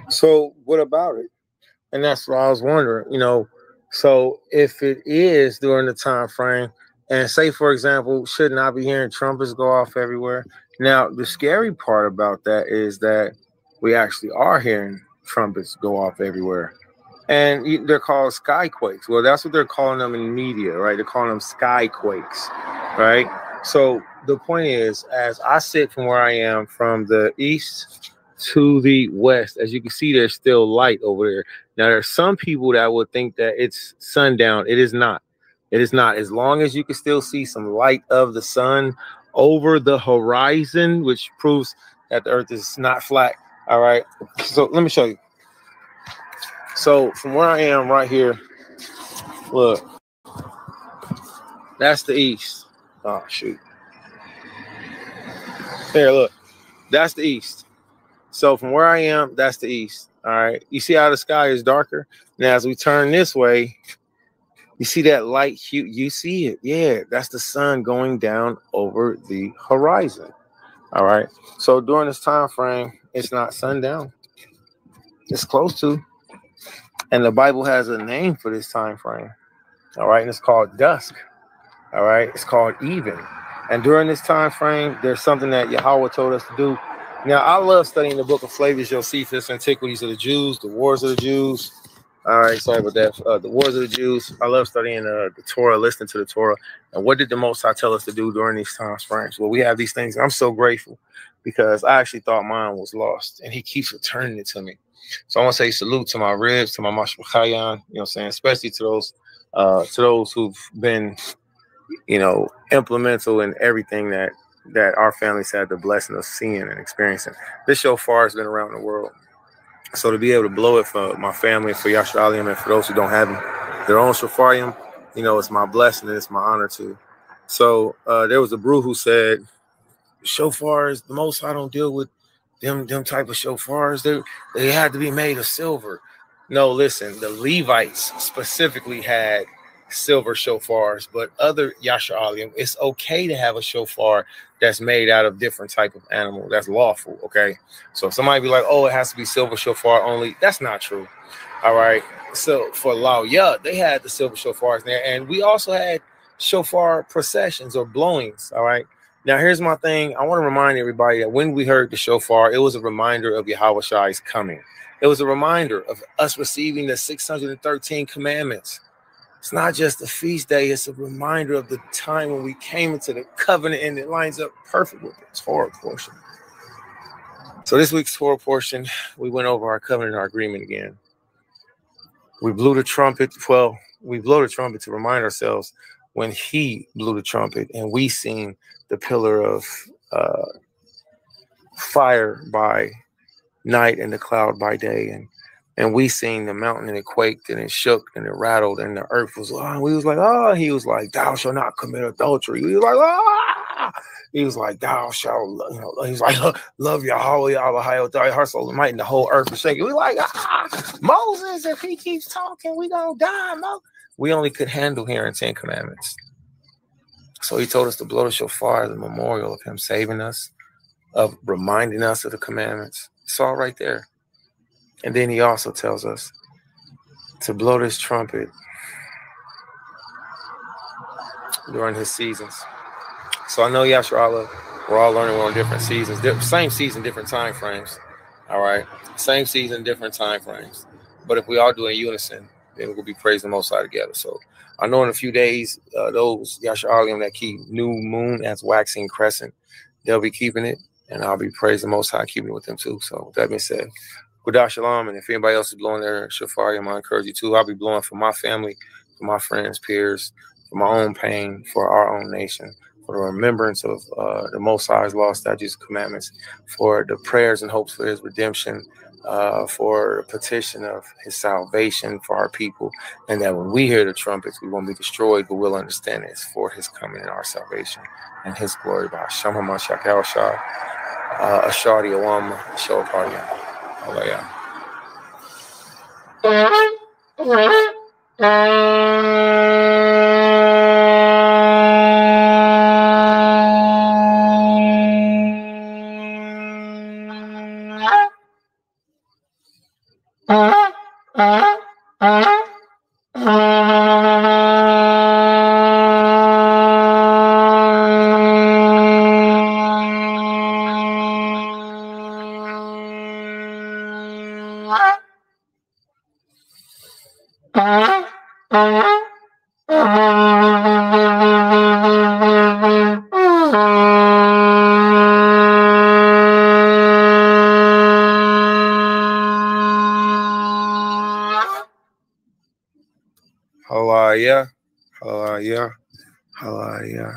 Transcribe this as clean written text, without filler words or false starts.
So what about it? And that's what I was wondering, So if it is during the time frame, and say for example, shouldn't I be hearing trumpets go off everywhere? Now, the scary part about that is that we actually are hearing trumpets go off everywhere. And they're called skyquakes. Well, that's what they're calling them in media, right? They're calling them skyquakes, right? So the point is, as I sit from where I am from the east to the west, as you can see, there's still light over there. Now, there's some people that would think that it's sundown. It is not. It is not. As long as you can still see some light of the sun over the horizon, which proves that the earth is not flat. All right. So let me show you. So from where I am right here, look, that's the east. Oh, shoot. There, look, that's the east. So from where I am, that's the east. All right. You see how the sky is darker? Now, as we turn this way, you see that light hue? You see it. Yeah, that's the sun going down over the horizon. All right. So during this time frame, it's not sundown. It's close to. And the Bible has a name for this time frame. All right. And it's called dusk. All right. It's called even. And during this time frame, there's something that Yahweh told us to do. Now, I love studying the book of Flavius Josephus, Antiquities of the Jews, the Wars of the Jews. All right, sorry about that. The Wars of the Jews. I love studying the Torah, listening to the Torah. And what did the Most High tell us to do during these time frames? Well, we have these things. I'm so grateful because I actually thought mine was lost, and he keeps returning it to me. So I want to say salute to my ribs, to my mashmachayan, you know what I'm saying, especially to those who've been, implemental in everything that our families had the blessing of seeing and experiencing. This shofar has been around the world. So to be able to blow it for my family, for Yashralim, and for those who don't have their own shofarim, it's my blessing and it's my honor too. So there was a brew who said, shofars, the most I don't deal with them type of shofars. They had to be made of silver. No, listen, the Levites specifically had silver shofars, but other Yashralim, it's okay to have a shofar that's made out of different type of animal. That's lawful, okay? So if somebody be like, oh, it has to be silver shofar only, that's not true. All right. So for Lao, yeah, they had the silver shofars there, and we also had shofar processions or blowings. All right. Now here's my thing. I want to remind everybody that when we heard the shofar, it was a reminder of Yahweh Shai's coming. It was a reminder of us receiving the 613 commandments. It's not just a feast day. It's a reminder of the time when we came into the covenant, and it lines up perfect with the Torah portion. So this week's Torah portion, we went over our covenant and our agreement again. We blew the trumpet. Well, we blow the trumpet to remind ourselves when he blew the trumpet, and we seen the pillar of fire by night and the cloud by day, and we seen the mountain, and it quaked and it shook and it rattled, and the earth was we was like, oh, he was like, thou shalt not commit adultery. We was like, ah, he was like, thou shalt, he was like, love Yahweh, Yahweh, thy heart, soul, and might, and the whole earth was shaking. We like, Moses, if he keeps talking, we gonna die, Mo. We only could handle hearing 10 commandments. So he told us to blow the shofar as a memorial of him saving us, of reminding us of the commandments. It's all right there. And then he also tells us to blow this trumpet during his seasons. So I know, Yasharallah, we're all learning, we're on different seasons, same season, different time frames. All right, same season, different time frames. But if we all do it in unison, then we'll be praising the Most High together. So I know in a few days, those Yasharalim that keep new moon as waxing crescent, they'll be keeping it, and I'll be praising the Most High, keeping it with them too. So with that being said, Kudah Shalom, and if anybody else is blowing their shofar, I encourage you to. I'll be blowing for my family, for my friends, peers, for my own pain, for our own nation, for the remembrance of the Most High's law, statutes, commandments, for the prayers and hopes for his redemption, for the petition of his salvation for our people, and that when we hear the trumpets, we won't be destroyed, but we'll understand it's for his coming and our salvation and his glory. By Hashem HaMashiach Yahushua, Ashadi Awam, Show Party. Oh, yeah. Hallelujah. Hallelujah. Hallelujah.